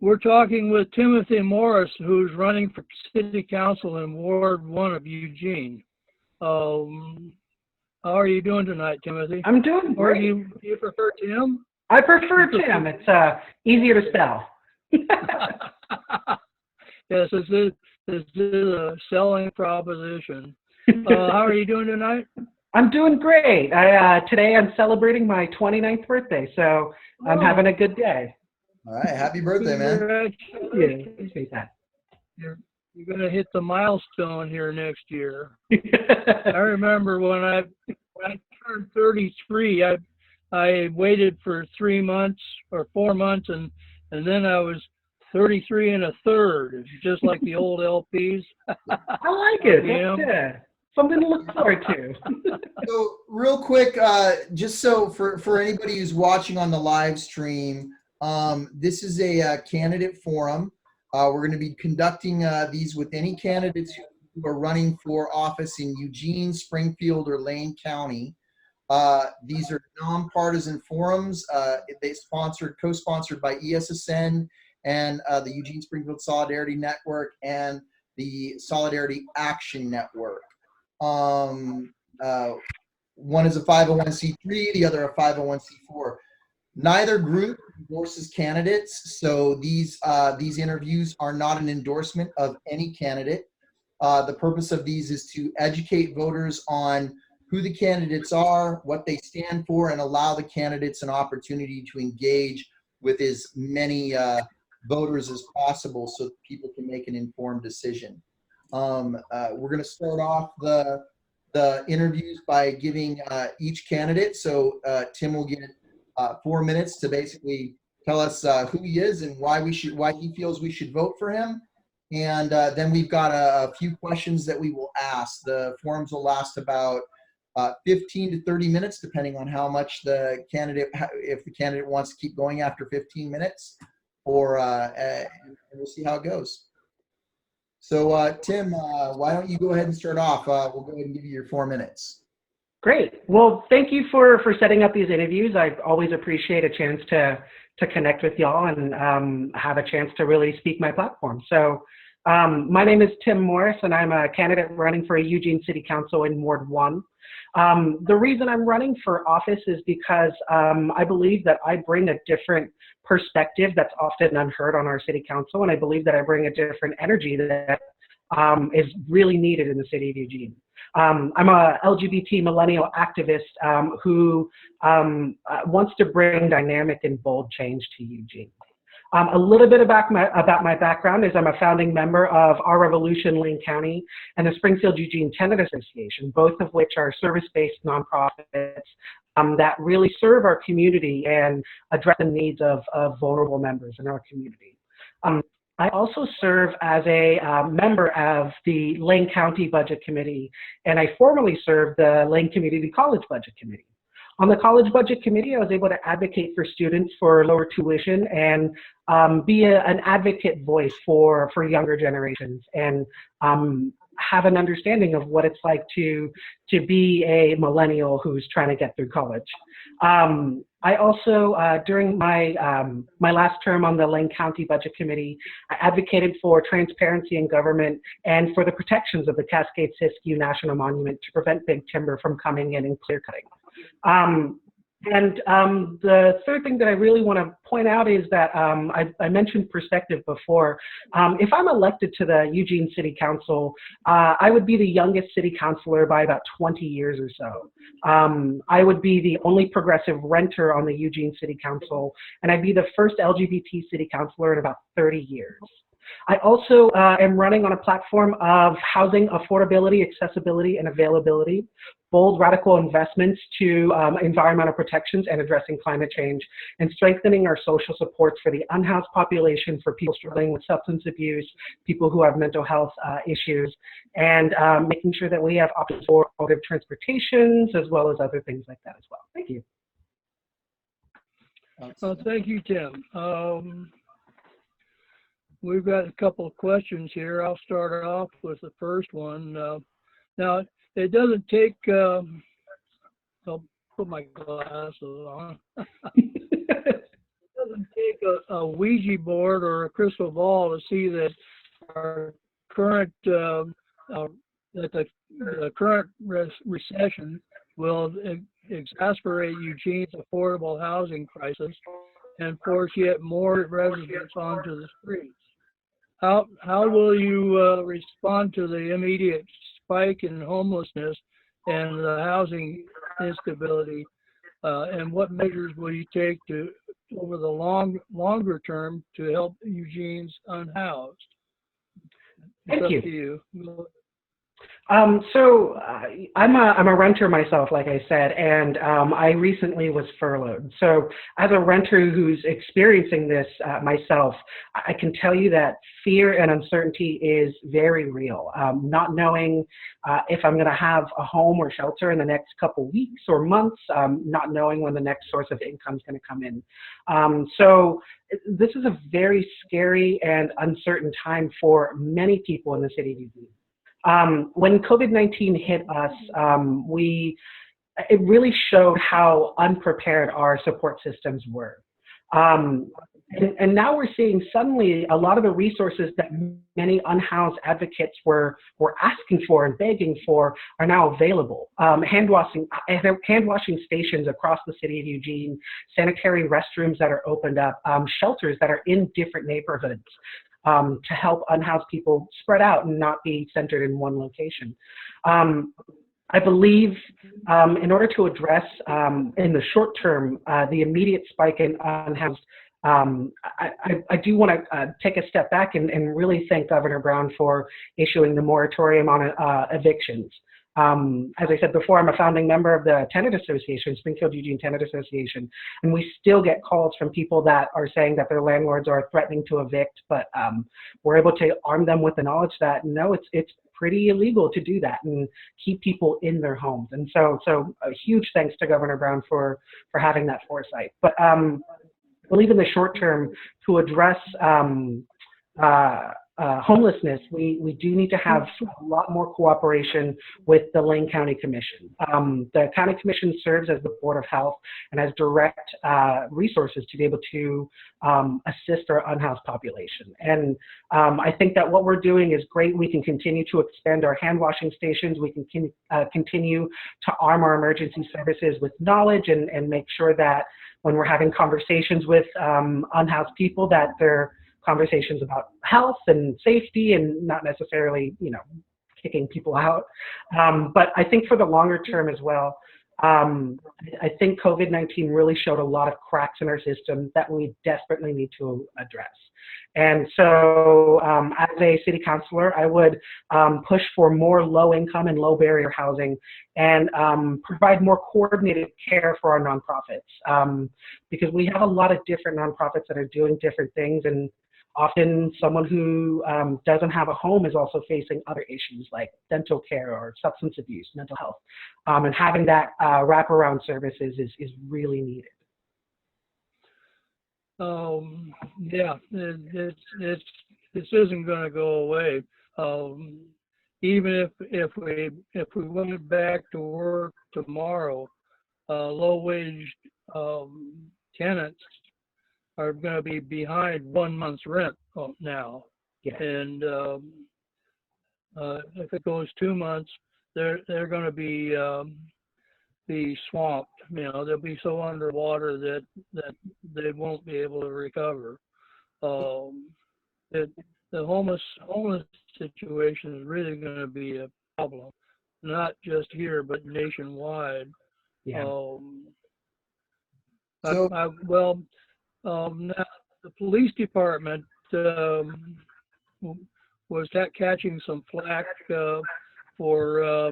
We're talking with Timothy Morris, who's running for City Council in Ward 1 of Eugene. How are you doing tonight, Timothy? I'm doing Or great. do you prefer Tim? I prefer Tim. It's easier to spell. Yes, this is a selling proposition. How are you doing tonight? I'm doing great. Today I'm celebrating my 29th birthday, so I'm having a good day. All right, happy birthday, man. Yeah, appreciate that. You're going to hit the milestone here next year. I remember when I turned 33, I waited for 3 months or 4 months, and then I was 33 and a third. It's just like the old LPs. I like it. Yeah. Something to look forward to. So real quick, just so for anybody who's watching on the live stream, this is a candidate forum. We're going to be conducting these with any candidates who are running for office in Eugene, Springfield, or Lane County. These are nonpartisan forums. They co-sponsored by ESSN and the Eugene Springfield Solidarity Network and the Solidarity Action Network. One is a 501c3, the other a 501c4. Neither group endorses candidates, so these interviews are not an endorsement of any candidate. The purpose of these is to educate voters on who the candidates are, what they stand for, and allow the candidates an opportunity to engage with as many voters as possible so that people can make an informed decision. We're going to start off the interviews by giving each candidate. So Tim will get 4 minutes to basically tell us who he is and why he feels we should vote for him. And then we've got a few questions that we will ask. The forums will last about 15 to 30 minutes, depending on how much if the candidate wants to keep going after 15 minutes, or and we'll see how it goes. So Tim, why don't you go ahead and start off? We'll go ahead and give you your 4 minutes. Great. Well, thank you for setting up these interviews. I always appreciate a chance to connect with y'all and have a chance to really speak my platform. So my name is Tim Morris, and I'm a candidate running for Eugene City Council in Ward 1. The reason I'm running for office is because I believe that I bring a different perspective that's often unheard on our city council, and I believe that I bring a different energy that is really needed in the city of Eugene. I'm a LGBT millennial activist who wants to bring dynamic and bold change to Eugene. A little bit about my background is I'm a founding member of Our Revolution Lane County and the Springfield Eugene Tenant Association, both of which are service-based nonprofits that really serve our community and address the needs of vulnerable members in our community. I also serve as a member of the Lane County Budget Committee, and I formerly served the Lane Community College Budget Committee. On the College Budget Committee, I was able to advocate for students for lower tuition and be an advocate voice for younger generations and have an understanding of what it's like to be a millennial who's trying to get through college. I also, during my last term on the Lane County Budget Committee, I advocated for transparency in government and for the protections of the Cascade-Siskiyou National Monument to prevent big timber from coming in and clear cutting. The third thing that I really want to point out is that I mentioned perspective before. If I'm elected to the Eugene City Council, I would be the youngest city councilor by about 20 years or so. I would be the only progressive renter on the Eugene City Council, and I'd be the first LGBT city councilor in about 30 years. I also am running on a platform of housing affordability, accessibility, and availability, bold radical investments to environmental protections and addressing climate change, and strengthening our social supports for the unhoused population, for people struggling with substance abuse, people who have mental health issues, and making sure that we have options for alternative transportations as well as other things like that as well. Thank you. Thank you, Tim. We've got a couple of questions here. I'll start off with the first one. Now, it doesn't take, I'll put my glasses on. It doesn't take a Ouija board or a crystal ball to see that our current that the current recession will exacerbate Eugene's affordable housing crisis and force yet more residents onto the streets. How will you respond to the immediate spike in homelessness and the housing instability? And what measures will you take to over the longer term to help Eugene's unhoused? It's Thank up you. to you. So I'm a renter myself, like I said, and I recently was furloughed. So as a renter who's experiencing this myself, I can tell you that fear and uncertainty is very real. Not knowing if I'm going to have a home or shelter in the next couple weeks or months, not knowing when the next source of income is going to come in. So this is a very scary and uncertain time for many people in the city of Eugene. When COVID-19 hit us, it really showed how unprepared our support systems were. And now we're seeing suddenly a lot of the resources that many unhoused advocates were asking for and begging for are now available. Hand washing stations across the city of Eugene, sanitary restrooms that are opened up, shelters that are in different neighborhoods. To help unhoused people spread out and not be centered in one location. I believe in order to address in the short term the immediate spike in unhoused, I do want to take a step back and really thank Governor Brown for issuing the moratorium on evictions. As I said before, I'm a founding member of the Tenant Association, Springfield Eugene Tenant Association, and we still get calls from people that are saying that their landlords are threatening to evict, but we're able to arm them with the knowledge that no, it's pretty illegal to do that and keep people in their homes. And so a huge thanks to Governor Brown for having that foresight. But I believe in the short term to address homelessness, we do need to have a lot more cooperation with the Lane County Commission. The County Commission serves as the Board of Health and has direct resources to be able to assist our unhoused population. And I think that what we're doing is great. We can continue to expand our hand washing stations. We can continue to arm our emergency services with knowledge and make sure that when we're having conversations with unhoused people that they're conversations about health and safety and not necessarily, kicking people out. But I think for the longer term as well, I think COVID-19 really showed a lot of cracks in our system that we desperately need to address. And so as a city councilor, I would push for more low income and low barrier housing and provide more coordinated care for our nonprofits because we have a lot of different nonprofits that are doing different things, and often someone who doesn't have a home is also facing other issues like dental care or substance abuse, mental health. And having that wraparound services is really needed. Yeah, this isn't going to go away. Even if we went back to work tomorrow, low wage tenants are going to be behind 1 month's rent now. Yeah. And if it goes 2 months, they're going to be swamped. They'll be so underwater that they won't be able to recover. The homeless situation is really going to be a problem, not just here but nationwide. Yeah. Now the police department was catching some flack for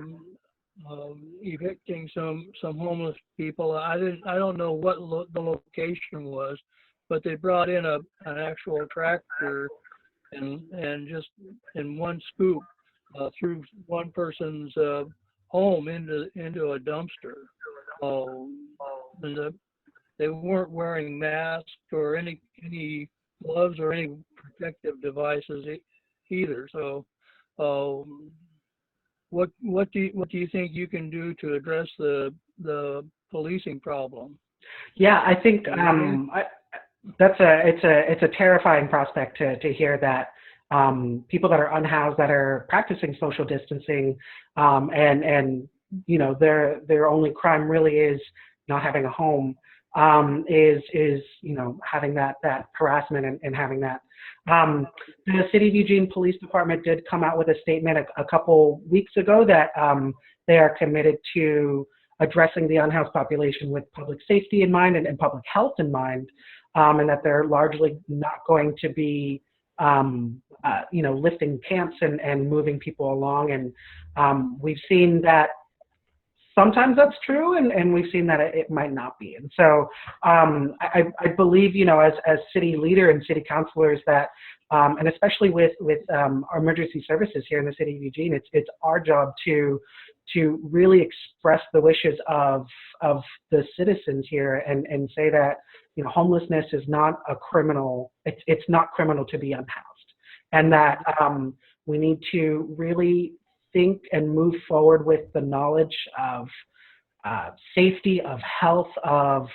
evicting some homeless people. I don't know what the location was, but they brought in an actual tractor and just in one scoop threw one person's home into a dumpster. And they weren't wearing masks or any gloves or any protective devices either. So, what do you think you can do to address the policing problem? Yeah, I think It's a terrifying prospect to hear that people that are unhoused, that are practicing social distancing, and you know, their only crime really is not having a home, is you know, having that harassment and having that. The City of Eugene Police Department did come out with a statement a couple weeks ago that they are committed to addressing the unhoused population with public safety in mind and public health in mind, and that they're largely not going to be, you know, lifting camps and moving people along. And we've seen that sometimes that's true, and we've seen that it might not be. And so I believe, you know, as city leader and city councilors that, and especially with our emergency services here in the city of Eugene, it's our job to really express the wishes of the citizens here and say that, you know, homelessness is not a criminal. It's not criminal to be unhoused, and that we need to really think and move forward with the knowledge of safety, of health, of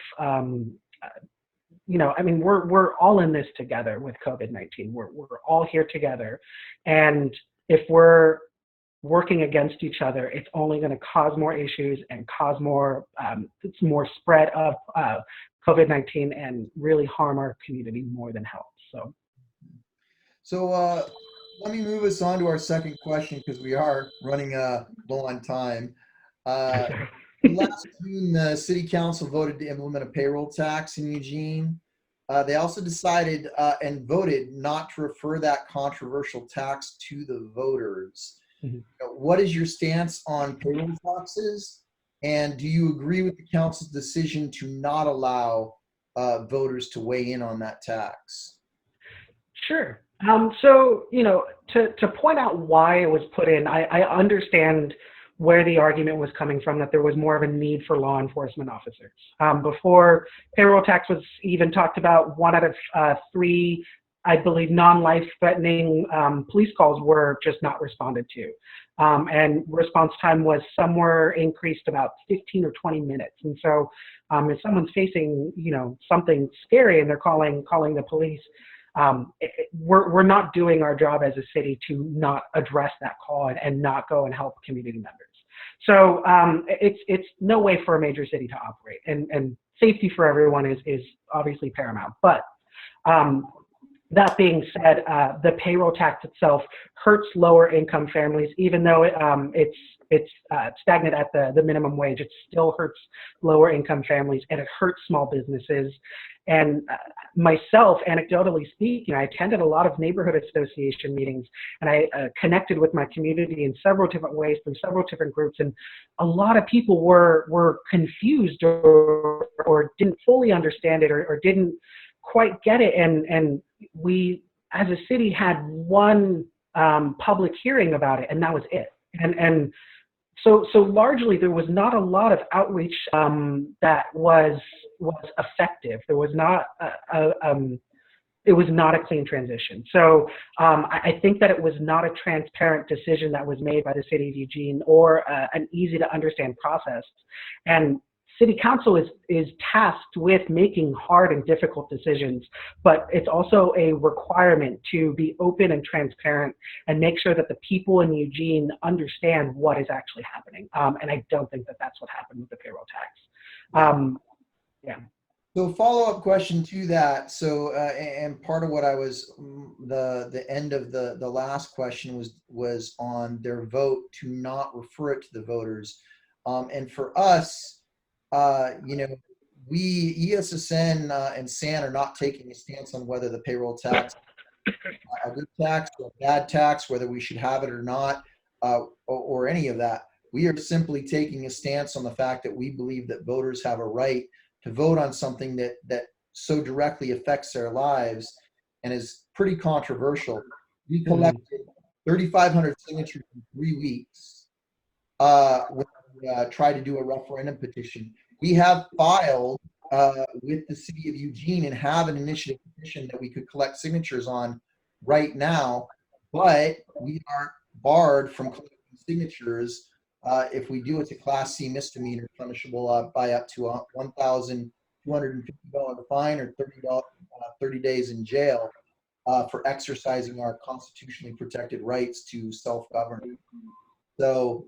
you know, I mean, we're all in this together with COVID-19. We're all here together, and if we're working against each other, it's only going to cause more issues and cause more spread of COVID-19 and really harm our community more than help. So let me move us on to our second question because we are running low on time. Last June, the City Council voted to implement a payroll tax in Eugene. They also decided and voted not to refer that controversial tax to the voters. Mm-hmm. What is your stance on payroll taxes? And do you agree with the council's decision to not allow voters to weigh in on that tax? Sure. So, you know, to point out why it was put in, I understand where the argument was coming from, that there was more of a need for law enforcement officers. Before payroll tax was even talked about, 1 out of 3, I believe, non-life-threatening police calls were just not responded to. And response time was somewhere increased about 15 or 20 minutes. And so if someone's facing, you know, something scary and they're calling the police, we're not doing our job as a city to not address that call and not go and help community members. So it's no way for a major city to operate, and safety for everyone is obviously paramount. But that being said, the payroll tax itself hurts lower income families, even though it's stagnant at the minimum wage. It still hurts lower income families, and it hurts small businesses. And myself, anecdotally speaking, I attended a lot of neighborhood association meetings, and I connected with my community in several different ways through several different groups. And a lot of people were confused or didn't fully understand it or didn't quite get it. And we, as a city, had one public hearing about it, and that was it. And so largely there was not a lot of outreach that was effective. There was not it was not a clean transition. So I think that it was not a transparent decision that was made by the City of Eugene or an easy to understand process. And City Council is tasked with making hard and difficult decisions, but it's also a requirement to be open and transparent and make sure that the people in Eugene understand what is actually happening. And I don't think that that's what happened with the payroll tax. Yeah. So follow-up question to that. So and part of what I was the end of the last question was on their vote to not refer it to the voters, and for us. You know, we ESSN and SAN are not taking a stance on whether the payroll tax a good tax or a bad tax, whether we should have it or not, or any of that. We are simply taking a stance on the fact that we believe that voters have a right to vote on something that so directly affects their lives and is pretty controversial. We collected 3,500 signatures in 3 weeks when we tried to do a referendum petition. We have filed with the City of Eugene and have an initiative petition that we could collect signatures on right now, but we are barred from collecting signatures. If we do, it's a Class C misdemeanor, punishable by up to $1,250 fine or 30 days in jail for exercising our constitutionally protected rights to self-govern. So,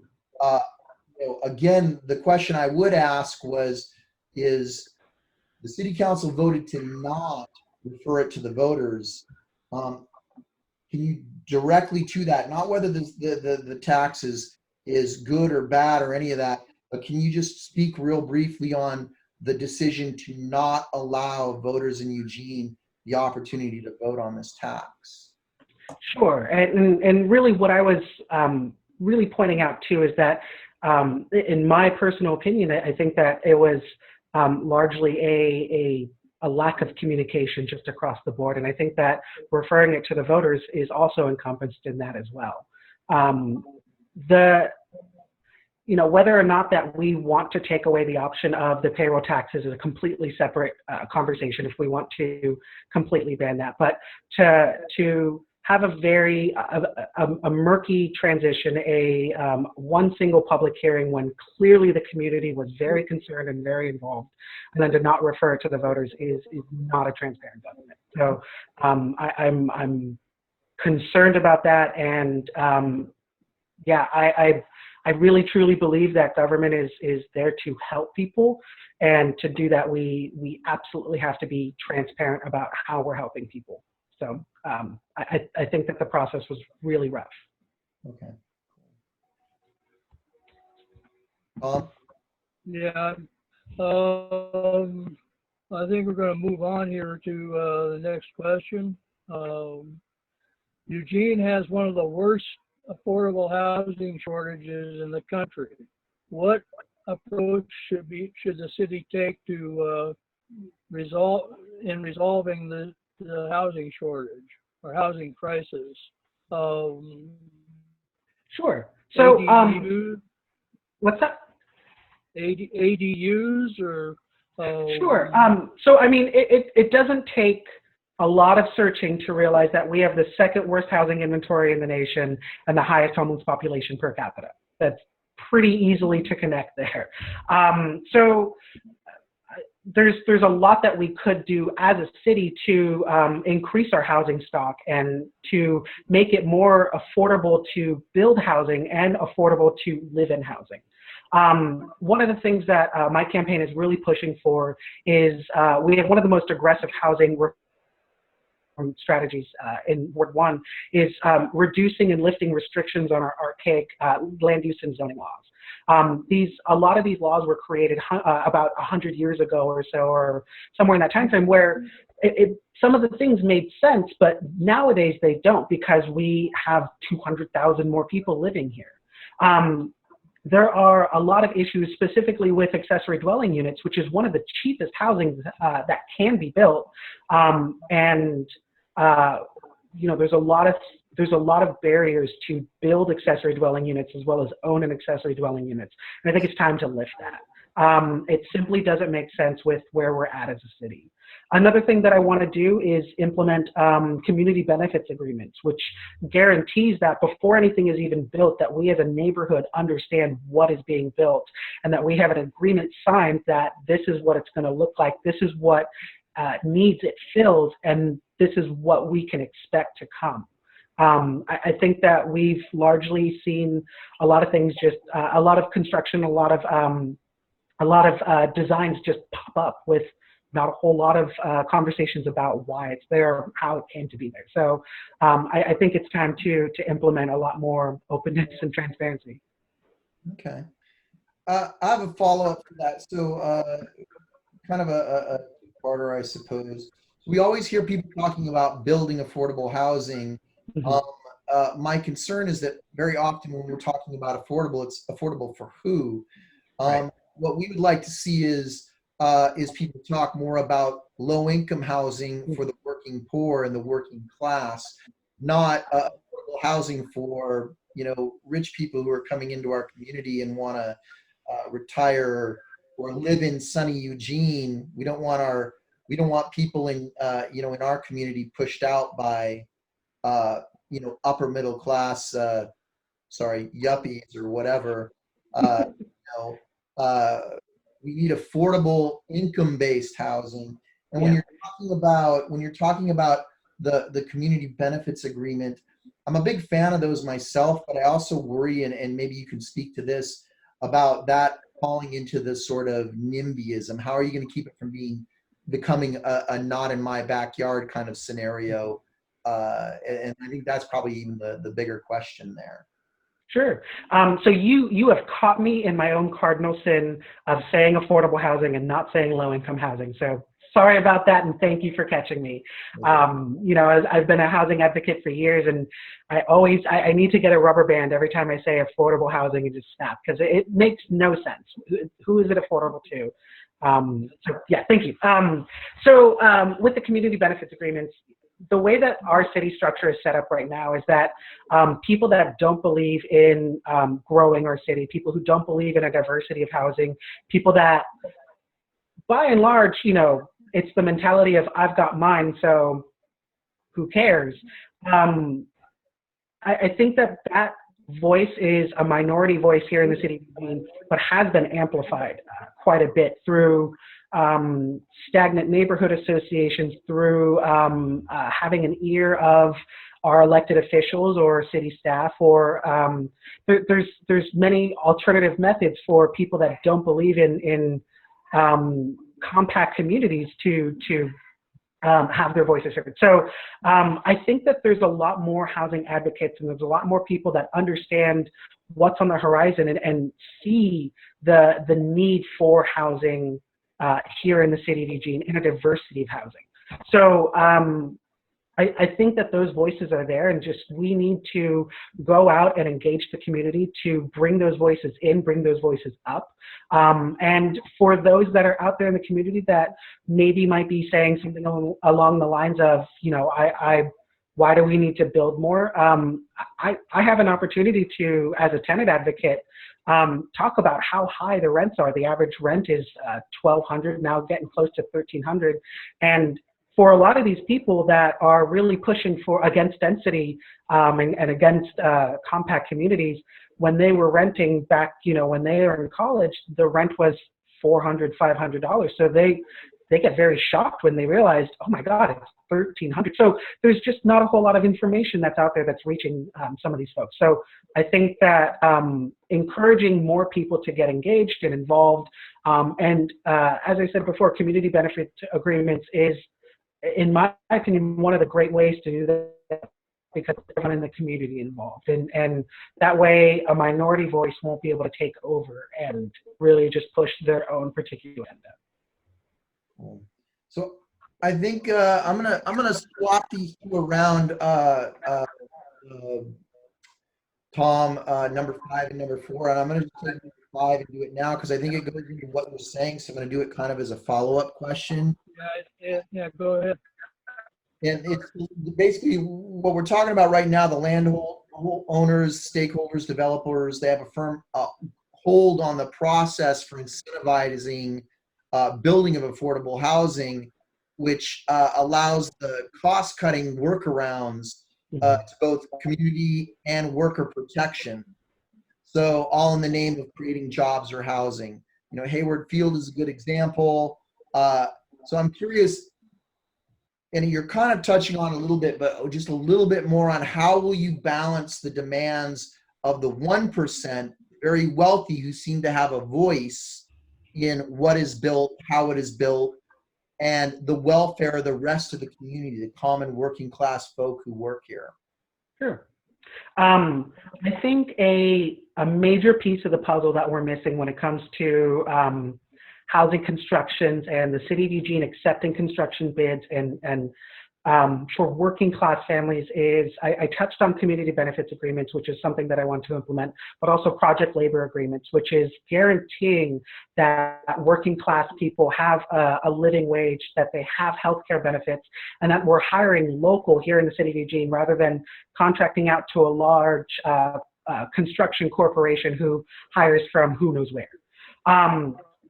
again, the question I would ask is the city council voted to not refer it to the voters. Can you directly to that, not whether the tax is good or bad or any of that, but can you just speak real briefly on the decision to not allow voters in Eugene the opportunity to vote on this tax? Sure, and really what I was really pointing out too is that in my personal opinion, I think that it was largely a lack of communication just across the board, and I think that referring it to the voters is also encompassed in that as well. Whether or not that we want to take away the option of the payroll taxes is a completely separate conversation if we want to completely ban that. But to have a very a murky transition, one single public hearing when clearly the community was very concerned and very involved, and then to not refer it to the voters is not a transparent government. So I'm concerned about that, and yeah, I really truly believe that government is there to help people, and to do that we absolutely have to be transparent about how we're helping people. So I think that the process was really rough. Okay. Yeah. I think we're going to move on here to the next question. Eugene has one of the worst affordable housing shortages in the country. What approach should the city take to resolving the housing shortage or housing crisis? Sure. So ADUs, what's that? ADUs or? Sure. So I mean, it doesn't take a lot of searching to realize that we have the second worst housing inventory in the nation and the highest homeless population per capita. That's pretty easily to connect there. So there's a lot that we could do as a city to increase our housing stock and to make it more affordable to build housing and affordable to live in housing. One of the things that my campaign is really pushing for is we have one of the most aggressive housing strategies in Ward 1 is reducing and lifting restrictions on our archaic land use and zoning laws. A lot of these laws were created about 100 years ago or so, or somewhere in that time frame, where some of the things made sense, but nowadays they don't because we have 200,000 more people living here. There are a lot of issues specifically with accessory dwelling units, which is one of the cheapest housing that can be built. There's a lot of barriers to build accessory dwelling units as well as own an accessory dwelling units. And I think it's time to lift that. It simply doesn't make sense with where we're at as a city. Another thing that I want to do is implement community benefits agreements, which guarantees that before anything is even built, that we as a neighborhood understand what is being built and that we have an agreement signed that this is what it's going to look like, this is what needs it fills, and this is what we can expect to come. I think that we've largely seen a lot of things, just a lot of construction, a lot of designs just pop up with not a whole lot of conversations about why it's there, how it came to be there. So I think it's time to implement a lot more openness and transparency. Okay. I have a follow-up to that. So kind of a two-parter, I suppose. We always hear people talking about building affordable housing. Mm-hmm. My concern is that very often when we're talking about affordable, it's affordable for who? Right. What we would like to see is people talk more about low-income housing for the working poor and the working class, not affordable housing for rich people who are coming into our community and want to retire or live in sunny Eugene. We don't want people in in our community pushed out by upper middle class yuppies or whatever. We need affordable income-based housing. And Yeah. when you're talking about the community benefits agreement, I'm a big fan of those myself, but I also worry, and maybe you can speak to this, about that falling into this sort of NIMBYism. How are you going to keep it from becoming a not in my backyard kind of scenario? And I think that's probably even the bigger question there. Sure. So you have caught me in my own cardinal sin of saying affordable housing and not saying low income housing. So sorry about that, and thank you for catching me. You know, I've been a housing advocate for years, and I need to get a rubber band every time I say affordable housing and just snap, because it makes no sense. Who is it affordable to? So yeah, thank you. With the community benefits agreements, the way that our city structure is set up right now is that people that don't believe in growing our city, people who don't believe in a diversity of housing, people that, by and large, you know, it's the mentality of I've got mine, so who cares? I think that voice is a minority voice here in the city of Eugene, but has been amplified quite a bit through stagnant neighborhood associations, through having an ear of our elected officials or city staff, or there's many alternative methods for people that don't believe in compact communities to have their voices heard. So I think that there's a lot more housing advocates, and there's a lot more people that understand what's on the horizon and see the need for housing here in the city of Eugene, in a diversity of housing. So I think that those voices are there, and just we need to go out and engage the community to bring those voices in, bring those voices up. And for those that are out there in the community that maybe might be saying something along the lines of, you know, why do we need to build more? I have an opportunity to, as a tenant advocate, talk about how high the rents are. The average rent is $1,200, now getting close to $1,300. And for a lot of these people that are really pushing against density and against compact communities, when they were renting back, you know, when they were in college, the rent was $400, $500. So they get very shocked when they realized, oh my God, it's $1,300. So there's just not a whole lot of information that's out there that's reaching some of these folks. So I think that encouraging more people to get engaged and involved, and as I said before, community benefit agreements is, in my opinion, one of the great ways to do that, because everyone in the community involved, and that way a minority voice won't be able to take over and really just push their own particular agenda. So I think I'm gonna swap these two around, Tom, number 5 and number 4, and I'm gonna just take number 5 and do it now because I think it goes into what you're saying. So I'm gonna do it kind of as a follow-up question. Yeah, go ahead. And it's basically what we're talking about right now. The owners, stakeholders, developers, they have a firm hold on the process for incentivizing building of affordable housing, which allows the cost-cutting workarounds to both community and worker protection. So all in the name of creating jobs or housing. You know, Hayward Field is a good example. So I'm curious, and you're kind of touching on a little bit, but just a little bit more on how will you balance the demands of the 1%, very wealthy, who seem to have a voice in what is built, how it is built, and the welfare of the rest of the community, the common working class folk who work here? Sure. I think a major piece of the puzzle that we're missing when it comes to housing constructions and the city of Eugene accepting construction bids and for working class families is, I touched on community benefits agreements, which is something that I want to implement, but also project labor agreements, which is guaranteeing that working class people have a living wage, that they have healthcare benefits, and that we're hiring local here in the city of Eugene rather than contracting out to a large construction corporation who hires from who knows where.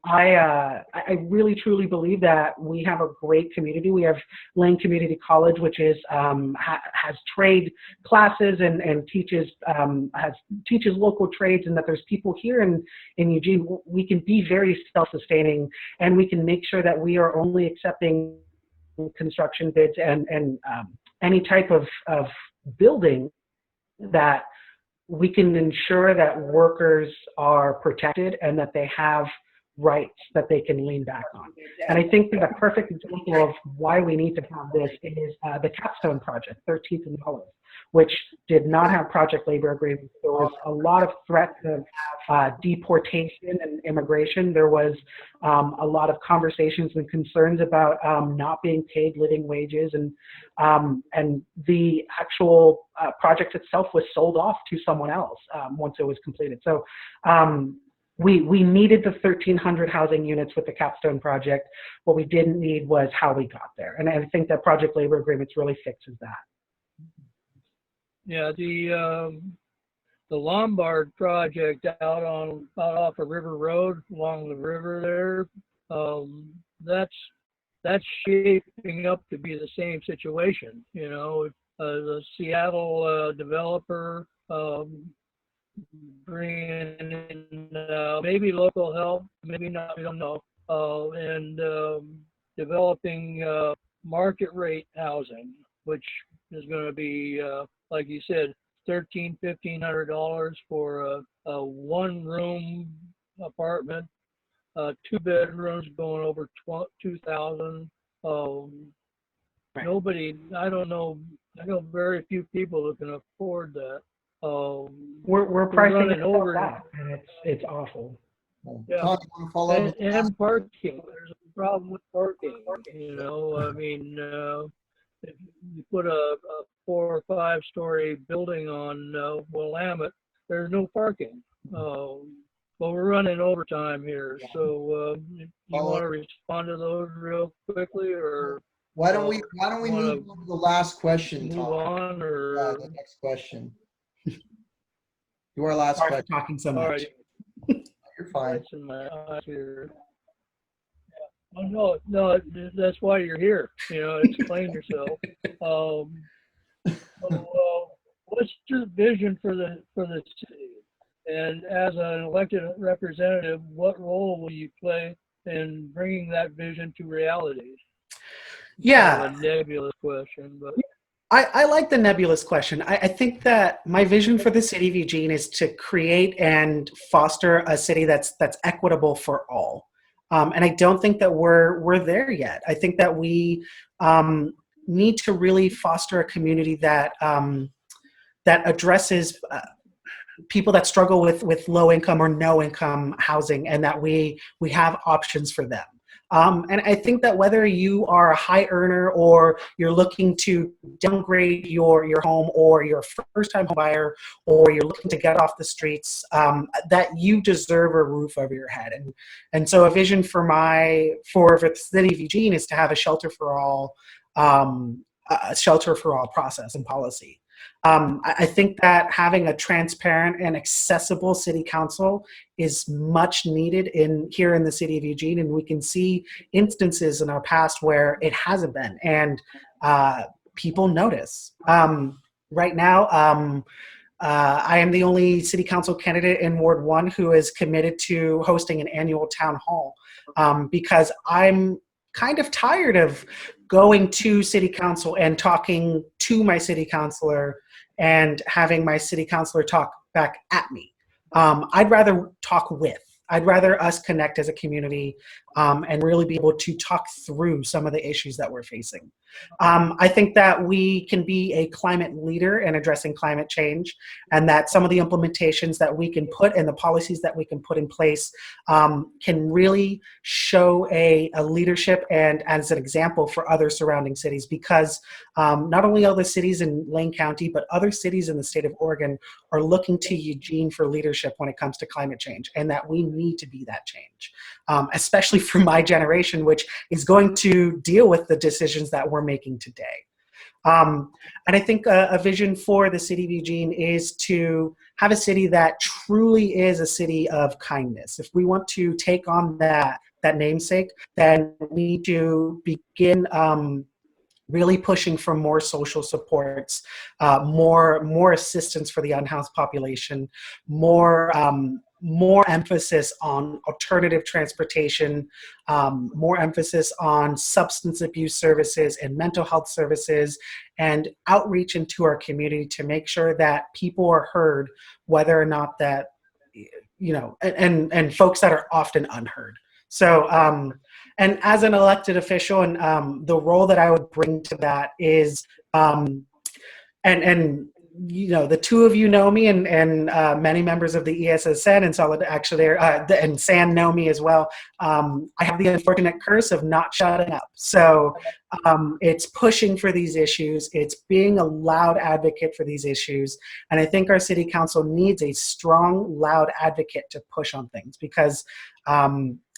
I really truly believe that we have a great community. We have Lane Community College, which is has trade classes and teaches local trades, and that there's people here in Eugene. We can be very self-sustaining, and we can make sure that we are only accepting construction bids and any type of building that we can ensure that workers are protected and that they have rights that they can lean back on. And I think that a perfect example of why we need to have this is the Capstone project, 13th and Olive, which did not have project labor agreements. There was a lot of threats of deportation and immigration. There was a lot of conversations and concerns about not being paid living wages, and the actual project itself was sold off to someone else once it was completed. So we needed the 1,300 housing units with the Capstone project. What we didn't need was how we got there. And I think that project labor agreements really fixes that. Yeah, the Lombard project out off of River Road along the river there, that's shaping up to be the same situation. You know, the Seattle developer bringing in maybe local help, maybe not, we don't know, and developing market rate housing, which is going to be, like you said, $1,500 for a one-room apartment, 2 bedrooms going over 2,000. Right. Nobody, I know very few people who can afford that. We're pricing running it over that, and it's awful. Tom, Yeah. you want to follow up? And parking. There's a problem with parking. You know, I mean, if you put a 4 or 5 story building on Willamette, there's no parking. But we're running overtime here, so you want to respond to those real quickly, or Why don't we move on to the last question, move Tom? on, or The next question. To our last Sorry for question. talking so all much. right. You're fine. That's in my eyes here. Oh, no, that's why you're here. You know, explain yourself. What's your vision for the city? And as an elected representative, what role will you play in bringing that vision to reality? Yeah. Kind of a nebulous question, but I like the nebulous question. I think that my vision for the city of Eugene is to create and foster a city that's equitable for all. And I don't think that we're there yet. I think that we need to really foster a community that that addresses people that struggle with low income or no income housing, and that we have options for them. And I think that whether you are a high earner or you're looking to downgrade your home, or you're a first-time home buyer, or you're looking to get off the streets, that you deserve a roof over your head. And so a vision for the city of Eugene is to have a shelter for all process and policy. I think that having a transparent and accessible city council is much needed here in the city of Eugene, and we can see instances in our past where it hasn't been, and people notice. Right now, I am the only city council candidate in Ward 1 who is committed to hosting an annual town hall, because I'm kind of tired of going to city council and talking to my city councilor and having my city councilor talk back at me. I'd rather talk with. I'd rather us connect as a community and really be able to talk through some of the issues that we're facing. I think that we can be a climate leader in addressing climate change, and that some of the implementations that we can put and the policies that we can put in place can really show a leadership and as an example for other surrounding cities, because not only other cities in Lane County, but other cities in the state of Oregon are looking to Eugene for leadership when it comes to climate change, and that we need to be that change, especially for my generation, which is going to deal with the decisions that we're making today. And I think a vision for the city of Eugene is to have a city that truly is a city of kindness. If we want to take on that namesake, then we need to begin really pushing for more social supports, more assistance for the unhoused population, more more emphasis on alternative transportation, more emphasis on substance abuse services and mental health services, and outreach into our community to make sure that people are heard, whether or not that, and folks that are often unheard. So, and as an elected official, and the role that I would bring to that is, and the two of you know me, and many members of the ESSN and Solid actually and SAN know me as well. I have the unfortunate curse of not shutting up. So it's pushing for these issues. It's being a loud advocate for these issues. And I think our city council needs a strong, loud advocate to push on things, because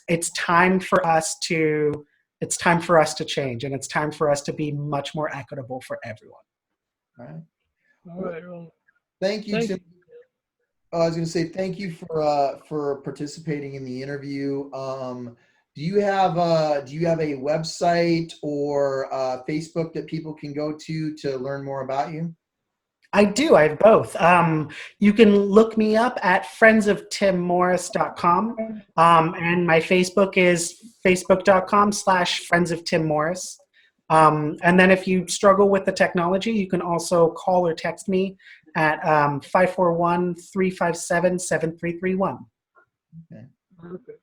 it's time for us to change, and it's time for us to be much more equitable for everyone. All right. All right. Well, Thank you, Tim. I was going to say thank you for participating in the interview. Do you have a website or Facebook that people can go to learn more about you? I do. I have both. You can look me up at friendsoftimmorris.com, and my Facebook is facebook.com/friendsoftimmorris. And then if you struggle with the technology, you can also call or text me at 541-357-7331. Okay. perfect.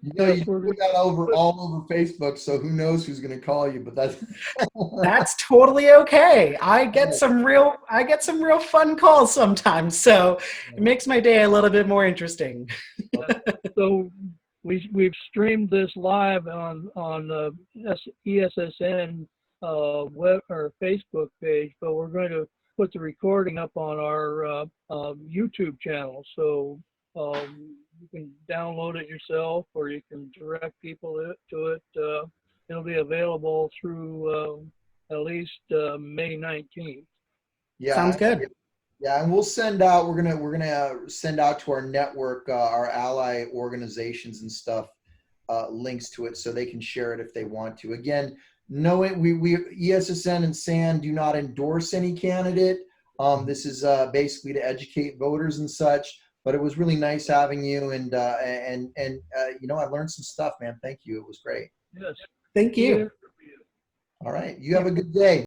You put that all over Facebook, so who knows who's going to call you? But that's totally okay. I get some real fun calls sometimes, so it makes my day a little bit more interesting. So we've streamed this live on ESSN web or Facebook page, but we're going to put the recording up on our YouTube channel. So you can download it yourself, or you can direct people to it. It'll be available through at least May 19th. Yeah, sounds good. Yeah, and we'll send out. We're gonna send out to our network, our ally organizations and stuff, links to it so they can share it if they want to. Again, we ESSN and SAN do not endorse any candidate. This is basically to educate voters and such. But it was really nice having you, and I learned some stuff, man. Thank you. It was great. Yes. Thank you. All right. You have a good day.